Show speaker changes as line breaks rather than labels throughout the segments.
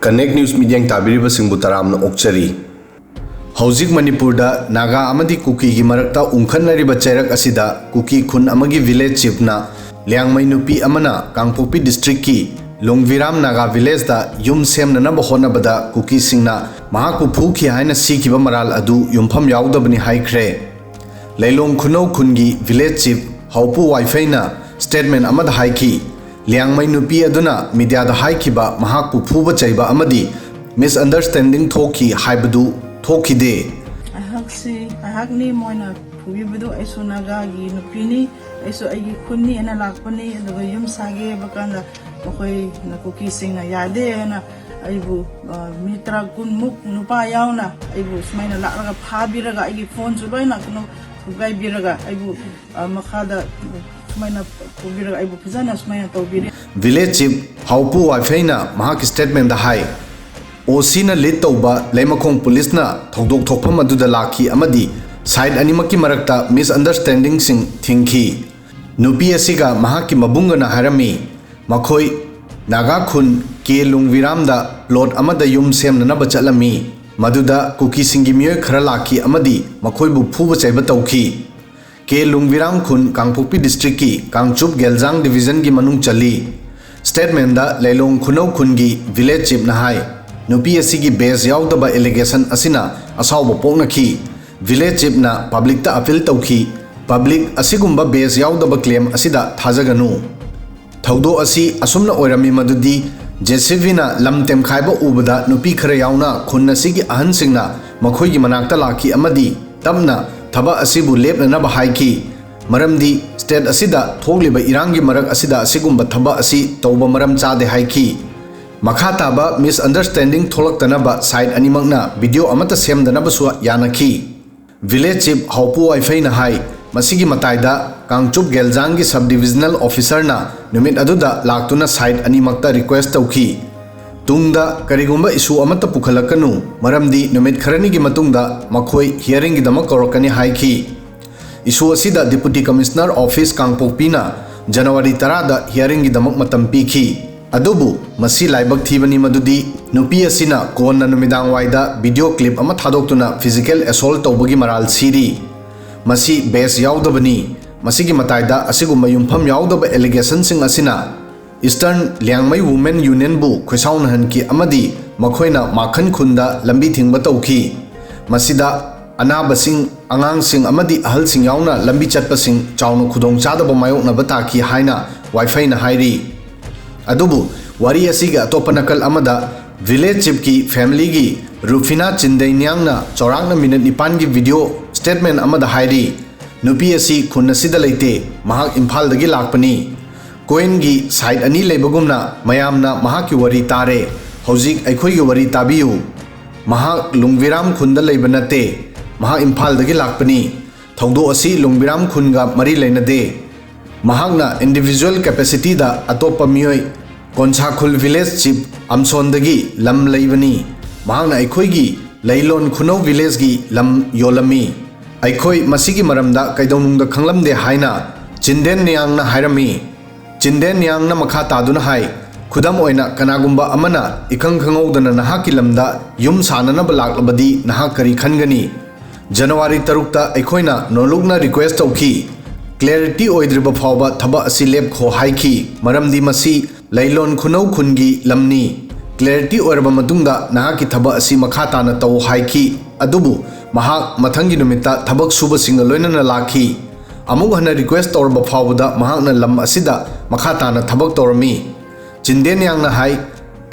Connect News Media tabiriba singbu taramna okchari. Hauzik Manipur da Naga amadi Kukigi marakta ungkhanariba chairak asida Kuki khun amagi village chief na Liangmai nupi amana Kangpokpi district ki Longviram Naga village da yum semna na bahona bada Kuki singna mahaku phuki haina sikiba maral adu yumpham yaudabani haikre. Leilon Khunou khungi village chief haupu wifi na statement amad haiki Liangmai nupi aduna media da haikiba mahaku phuba chaiba amadi misunderstanding thoki haibadu thoki de
ahak ni moina phubi badu aiso Nagagi nupini aiso aigi khunni ana lakpani aduga yum sage bakanda mokoi na Kuki-Zo na yade na aibu mitra kun muk nupa yauna aibu sumaina lakraga phabiraga aigi phone su loina kuno thugai biraga aibu makhada sumaina phubiraga aibu phizana sumaina tawbiri
village chief haupu wifi na mahak statement da hai OC na lead tauba Leimakhong police na thodok thokpham aduda lakhi amadi side animaki marakta misunderstanding sing thingki nupi asiga mahaki mabunga na harami makhoi naga khun ke lungviram da plot amada yum semna na bachalami maduda Kuki singi miyoi khara lakhi amadi makhoi bu phuba chaiba tauki ke lungviram khun Kangpokpi district ki Kangchup Geljang division gi manung chali statement da Leilon Khunou khun gi village chief na hai nupi asigi base yaudaba allegation asina asawba poknaki village chief na public ta appeal tauki public asigumba base yaudaba claim asida thajaganu thaudo asi asumna oirami madudi JCV na lamtem khaiba ubada nupi khara yauna khun asigi ahan singna makhoi gi manakta laki amadi tamna thaba asibu lepna na bahaiki maramdi state asida thogliba irangi marak asida asigumba thaba asi tauba maram chade haiki Makhataba misunderstanding tholaktanaba side animakna video amata semdanaba su yanaki village chief haupu wifi na hai masigi mataida Kangchup Geljang gi subdivisional officer na numit aduda laktuna side animakta request tauki tungda karigumba issue amata pukhalakanu maramdi numit kharani gi matungda makhoi hearing gi damak korokani haiki issue asida deputy commissioner office Kangpokpi na January 10 da hearing gi damak matam piki adubu masi laibak thibani madudi nupi asina konna numidang waida video clip ama thadoktuna physical assault tawbagi maral siri masi base yaudabani masigi mataida asiguma yumpham yaudaba allegation sing asina Eastern Liangmai Women Union bu khoisaun hanki amadi makhoina makhan khunda lambi thingba tawki masida anabasing angang sing amadi ahal sing yauna lambi chatpa sing chawna khudong chadaba mayokna bataki haina wifi na hairi adubu wari asiga atopanakal amada village chief ki family gi Rufina Chindainyang na chorang na minute nipan gi video statement amada hairi nupi asi khun asida leite mahak imphal dagi lakpani coin gi side ani lebagumna mayamna mahak ki wari tare hojik aikhoi gi wari tabiyu mahak lungviram khunda leibanate mahak imphal dagi lakpani thongdo asi lungviram khunga mari leinade mahakna individual capacity da atopa miyoi Konsakhul village chief amsondagi lam leibani mahakna aikhoi gi Leilon Khunou village gi lam yolami aikhoi masigi maramda kaidaunungda khanglamde haina chinden niang na hairami chinden niang na makha taduna hai khudam oina kanagumba amana ikang khangowdana nahaki lamda yum sanana balaklabadi nahak kari khangani January 3 ta aikhoina nolukna request tauki clarity oidriba phawba thaba asi lep kho haiki maramdi masi Leilon Khunou khungi lamni clarity oirba matungda nahaki thaba asi makha tana taw haiki adubu mahak mathangi numita thabak suba singa loinana lakhi amung hana request torba phawda mahakna lam asida makha tana thabak tormi chinden yang na hai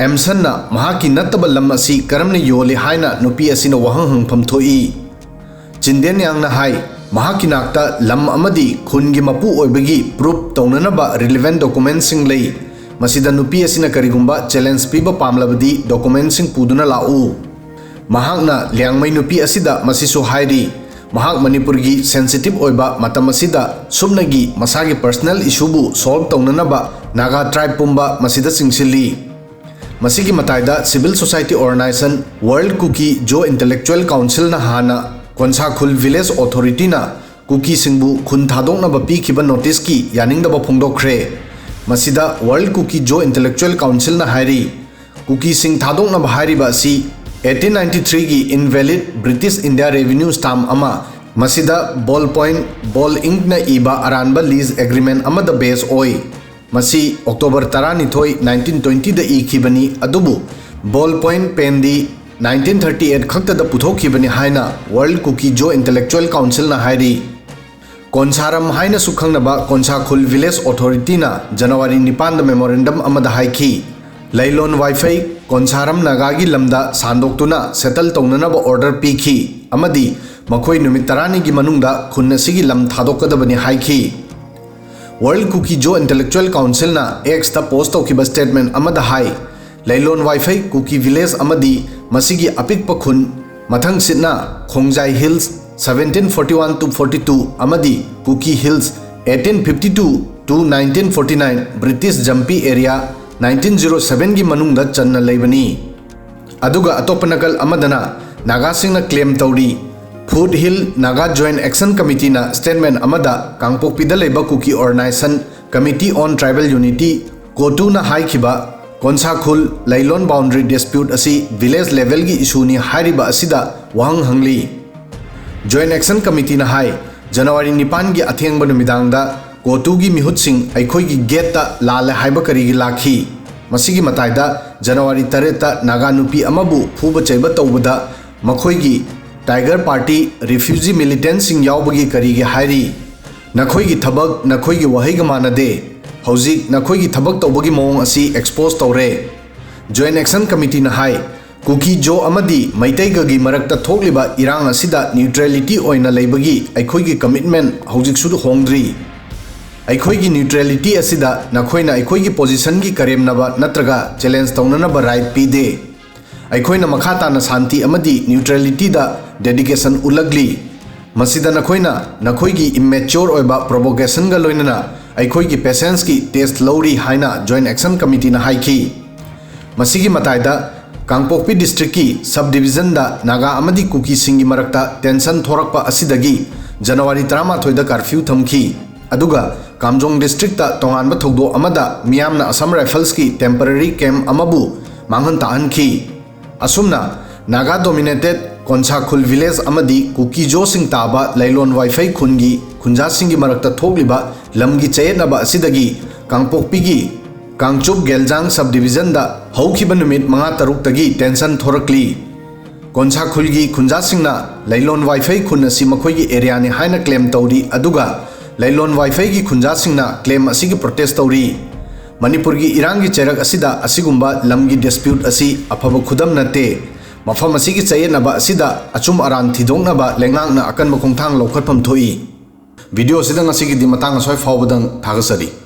emsan na mahaki nattaba lam asi karamne yole haina nupi asina wahang hangpham thoi chinden yang na hai mahaki nakta lam amadi khungi mapu oibagi proof taunanaba relevant documents sing lei masida nupi asina karigumba challenge piba pamlabadi documents sing puduna lau mahakna liangmai nupi asida masisu hairi mahak Manipur gi sensitive oiba matam asida subnagi masagi personal issue bu solve taunanaba Naga tribe pumba masida singsili masigi mataida civil society organization World Kuki-Zo Intellectual Council na hana Konsakhul village authority na Kuki-Zo bu khun thadokna ba pi khiba notice ki yaningda ba phongdokhre masida World Kuki-Zo Intellectual Council na hairi Kuki-Sing thadoknaba hairiba asi 1893 gi invalid British India Revenue Stamp ama masida ballpoint ball ink na iba aranba lease agreement amada base oi masi October 12 1920 da ikhibani adubu ballpoint pen di 1938 khakta da puthokibani haina World Kuki-Zo Intellectual Council na hairi Konsaram haina sukhangnaba Konsakhul Village Authority na January 9 da memorandum amada haiki Leilon Wi-Fi Konsaram Nagagi lamda sandoktuna settle taunanaba order piki amadi makhoi numit 10 gi manungda khunjasing lam thadokadabani haiki World Kuki-Zo Intellectual Council na X ta post tawkiba statement amada hai Leilon Wi-Fi Kuki Village amadi masigi apik pakhun mathang sitna khunja Hills 1741 to 42 amadi Kuki Hills 1852 to 1949 British Jumpy area 1907 gi manungda channa leibani aduga atopanakal amadana nagasing na claim tauri Food Hill Naga Joint Action Committee na statement amada Kangpokpi da leiba Kuki Organization Committee on Tribal Unity Kotu na haikiba Konsakhul Leilon boundary dispute asi village level gi issue ni hairiba asida wahang hangli Joint Action Committee na hai January 9 gi athengba numidangda Kotu gi mihut sing aikoi gi gate ta lal haiba kari gi lakhi masigi mataida January 3 ta Naga nupi amabu phuba chaiba tawbada makhoi gi Tiger Party refugee militant sing yaubagi kari gi hairi nakhoi gi thabak nakhoi gi wahai ga manade hauzik nakhoi gi thabak tawbagi mong asi expose tawre Joint Action Committee na hai Kuki-Zo amadi maitai ga gi marakta thokliba irang asida neutrality oina leibagi aikoi gi commitment hauzik su hongdri aikoi gi neutrality asida nakhoi na aikoi gi position gi karemnaba natraga challenge tawnanaba right pide aikoi na makhata na shanti amadi neutrality da dedication ulagli masida nakhoi gi immature oiba provocation ga loinana aikoi gi patience ki test lowri haina Joint Action Committee na haiki masigi mataida Kangpokpi district ki subdivision da Naga amadi Kuki-Sing gi marakta tension thorakpa asidagi January 13 da curfew thamki aduga Kamjong district ta tonganba thogdo amada miyamna Assam Rifles ki temporary camp amabu manghan tahanki asumna Naga dominated Konsakhul village amadi Kuki-Zo sing taba Leilon Wi-Fi khungi khunjasing gi marakta thogliba Lamgi chayetnaba asidagi Kangpokpi gi Kangchup Geljang subdivision da haukiba numit manga taruk tagi tension thorakli Konsakhul gi khunjasing na Leilon Wi-Fi khun asi makhoi gi area ni haina claim tawri aduga Leilon Wi-Fi gi khunjasing na claim asigi protest tawri Manipur gi irang gi cherak asida asigumba lamgi dispute asi afaba khudam nate mafam asigi chayetnaba asida achum aran thidongnaba lengang na akan makhongthang lokhatpham thoi video sidang asigi di matang asoi fawbadang thagasari